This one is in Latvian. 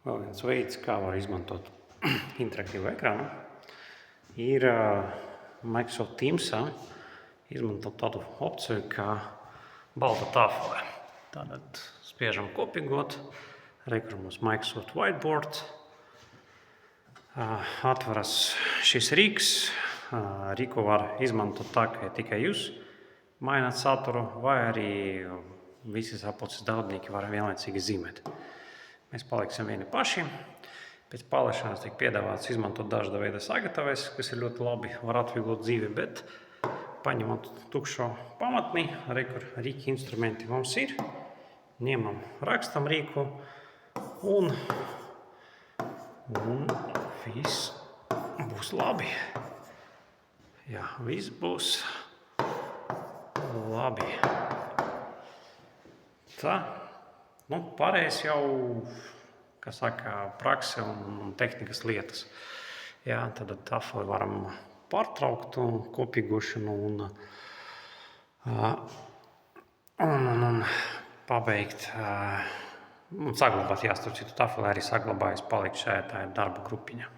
Vēl viens veids, kā var izmantot interaktīvu ekrānu, ir Microsoft Teamsā izmantot tādu opciju kā balta tāfelē. Tātad spiežam kopīgot, kur mums Microsoft Whiteboard, atveras šis rīks. Rīku var izmantot tā, ka tikai jūs maināt saturu, vai arī visi sapulces dalībnieki var vienlaicīgi zīmēt. Mēs paliksim vieni paši. Pēc palaišanas tiek piedāvāts izmantot dažāda veida sagatavs, kas ir ļoti labi, var atvieglot dzīvi, bet paņemot tukšo pamatni, kur rīki instrumenti mums ir, ņemam, rakstam rīku un viss būs labi. Jā, viss būs labi. Tā. Pārējais jau, kā saka, prakse un tehnikas lietas. Jā, tad tafeli varam pārtraukt kopīgošanu un pabeigt un saglabāt. Jā, starp citu, tafeli arī saglabājas palikt šajā tā darba grupiņā.